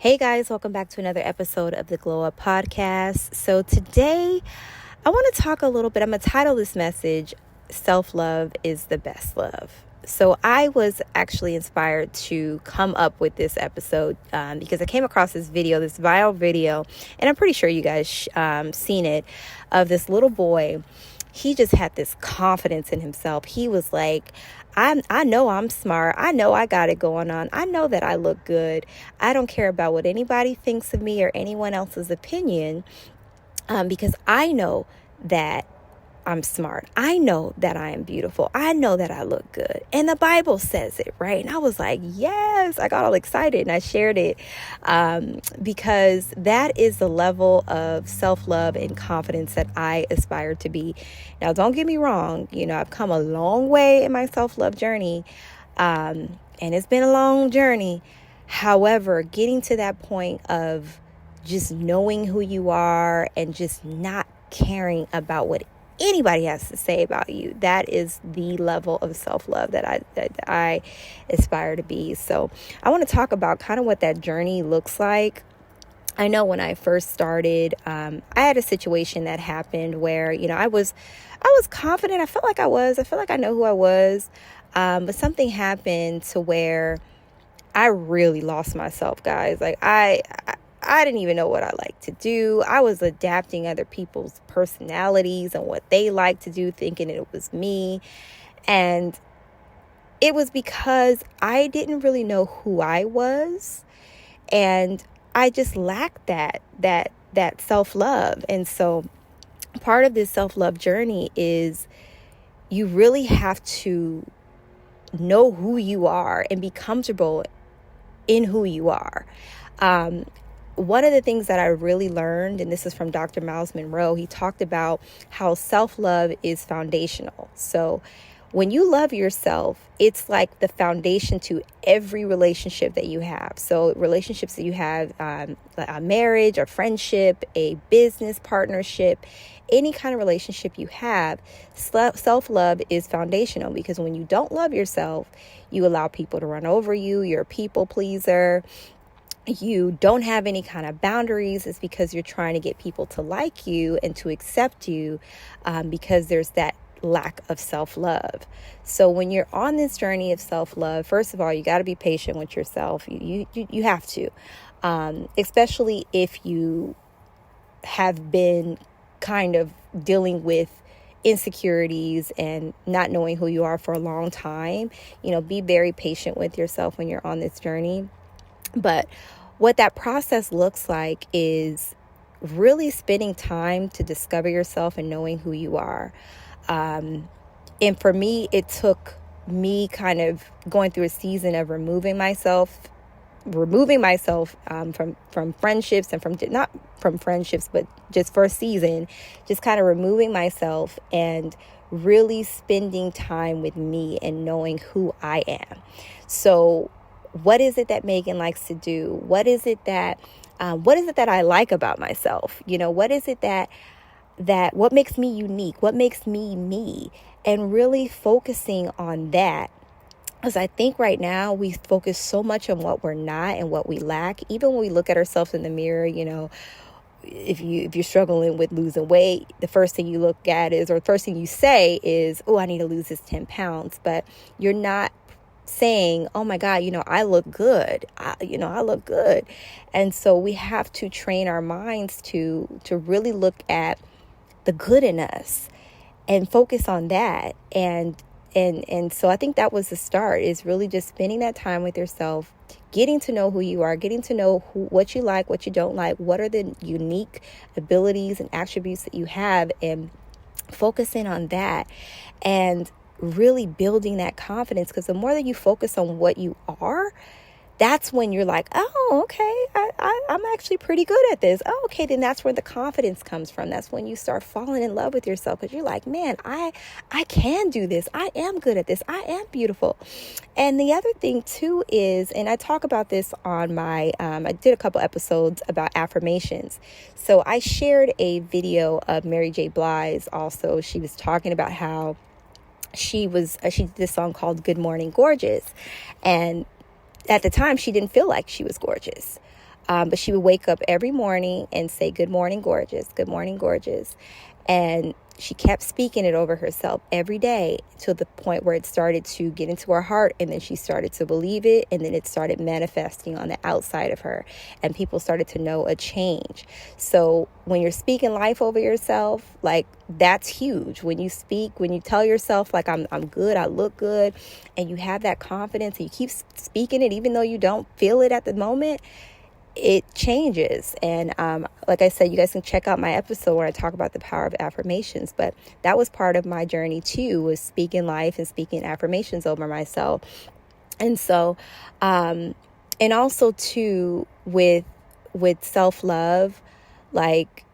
Hey guys, welcome back to another episode of the Glow Up Podcast. So today I want to talk a little bit, I'm going to title this message, Self-Love is the Best Love. So I was actually inspired to come up with this episode because I came across this video, this viral video, and I'm pretty sure you guys seen it, of this little boy. He just had this confidence in himself. He was like, I know I'm smart. I know I got it going on. I know that I look good. I don't care about what anybody thinks of me or anyone else's opinion because I know that I'm smart. I know that I am beautiful. I know that I look good. And the Bible says it, right? And I was like, yes, I got all excited and I shared it because that is the level of self-love and confidence that I aspire to be. Now, don't get me wrong. I've come a long way in my self-love journey and it's been a long journey. However, getting to that point of just knowing who you are and just not caring about what anybody has to say about you, that is the level of self-love that I aspire to be. So I want to talk about kind of what that journey looks like. I know when I first started, I had a situation that happened where, I was confident. I felt like I know who I was. But something happened to where I really lost myself, guys. Like I didn't even know what I liked to do. I was adapting other people's personalities and what they like to do, thinking it was me. And it was because I didn't really know who I was. And I just lacked that self-love. And so part of this self-love journey is you really have to know who you are and be comfortable in who you are. One of the things that I really learned, and this is from Dr. Miles Monroe, he talked about how self-love is foundational. So when you love yourself, it's like the foundation to every relationship that you have. So relationships that you have, a marriage, a friendship, a business partnership, any kind of relationship you have, self-love is foundational, because when you don't love yourself, you allow people to run over you. You're a people pleaser. You don't have any kind of boundaries. It's because you're trying to get people to like you and to accept you because there's that lack of self-love. So when you're on this journey of self-love, first of all, you got to be patient with yourself. You have to, especially if you have been kind of dealing with insecurities and not knowing who you are for a long time. Be very patient with yourself when you're on this journey. But what that process looks like is really spending time to discover yourself and knowing who you are. And for me, it took me kind of going through a season of removing myself from friendships and not from friendships, but just for a season, just kind of removing myself and really spending time with me and knowing who I am. So what is it that Megan likes to do? What is it that I like about myself? What is it that what makes me unique? What makes me me? And really focusing on that. Because I think right now we focus so much on what we're not and what we lack. Even when we look at ourselves in the mirror, if you're struggling with losing weight, the first thing you look at the first thing you say is, oh, I need to lose this 10 pounds. But you're not saying, oh my God, I look good. I look good. And so we have to train our minds to really look at the good in us and focus on that. And so I think that was the start, is really just spending that time with yourself, getting to know who you are, getting to know what you like, what you don't like, what are the unique abilities and attributes that you have, and focusing on that and really building that confidence. Because the more that you focus on what you are, that's when you're like, oh, okay, I'm actually pretty good at this. Oh, okay, then that's where the confidence comes from. That's when you start falling in love with yourself, because you're like, man, I can do this. I am good at this. I am beautiful. And the other thing too is, and I talk about this on my, I did a couple episodes about affirmations. So I shared a video of Mary J. Blige also. She was talking about how she did this song called Good Morning Gorgeous. And at the time, she didn't feel like she was gorgeous. But she would wake up every morning and say, "Good morning, gorgeous. Good morning, gorgeous." And she kept speaking it over herself every day to the point where it started to get into her heart. And then she started to believe it. And then it started manifesting on the outside of her. And people started to know a change. So when you're speaking life over yourself, like, that's huge. When you speak, when you tell yourself, like, I'm good, I look good, and you have that confidence and you keep speaking it, even though you don't feel it at the moment, it changes. And like I said, you guys can check out my episode where I talk about the power of affirmations. But that was part of my journey too, was speaking life and speaking affirmations over myself. And so, and also too, with self-love, like,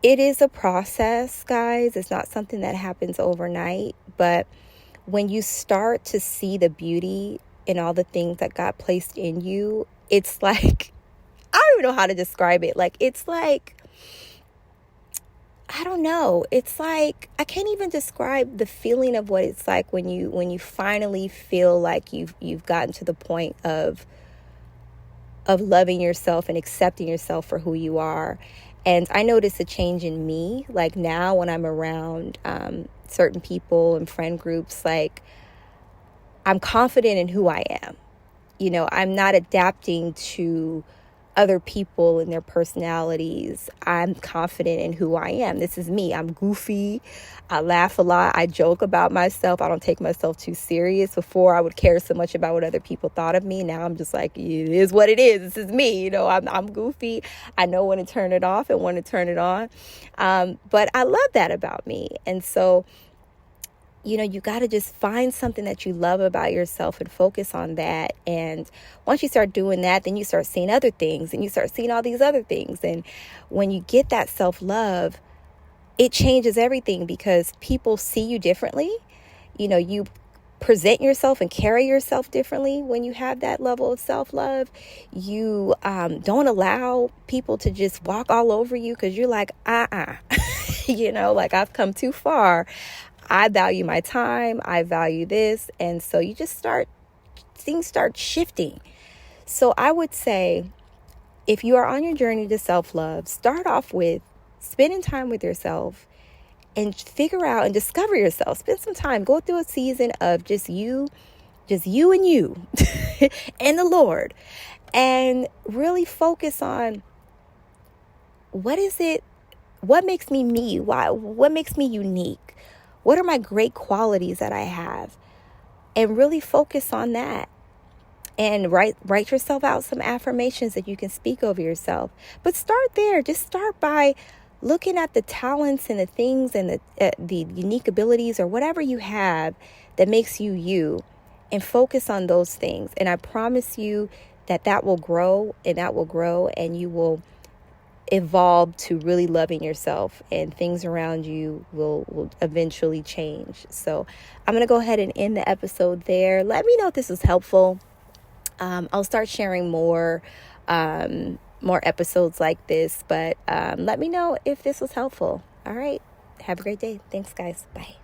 it is a process, guys. It's not something that happens overnight. But when you start to see the beauty in all the things that God placed in you, it's like, I don't even know how to describe it. Like, it's like, I don't know. It's like, I can't even describe the feeling of what it's like when you finally feel like you've gotten to the point of loving yourself and accepting yourself for who you are. And I notice a change in me. Like, now when I'm around certain people and friend groups, like, I'm confident in who I am. You know, I'm not adapting to other people and their personalities. I'm confident in who I am. This is me. I'm goofy. I laugh a lot. I joke about myself. I don't take myself too serious. Before, I would care so much about what other people thought of me. Now I'm just like, it is what it is. This is me. You know, I'm goofy. I know when to turn it off and when to turn it on. But I love that about me. And so, you know, you got to just find something that you love about yourself and focus on that. And once you start doing that, then you start seeing other things and you start seeing all these other things. And when you get that self-love, it changes everything because people see you differently. You know, you present yourself and carry yourself differently when you have that level of self-love. You don't allow people to just walk all over you because you're like, you know, like, I've come too far. I value my time. I value this. And so you just things start shifting. So I would say, if you are on your journey to self-love, start off with spending time with yourself and figure out and discover yourself. Spend some time, go through a season of just you and you and the Lord, and really focus on what makes me me? What makes me unique? What are my great qualities that I have? And really focus on that. And write yourself out some affirmations that you can speak over yourself. But start there. Just start by looking at the talents and the things and the unique abilities or whatever you have that makes you you, and focus on those things. And I promise you that will grow and you will evolve to really loving yourself, and things around you will eventually change. So I'm going to go ahead and end the episode there. Let me know if this was helpful. I'll start sharing more episodes like this, but let me know if this was helpful. All right. Have a great day. Thanks, guys. Bye.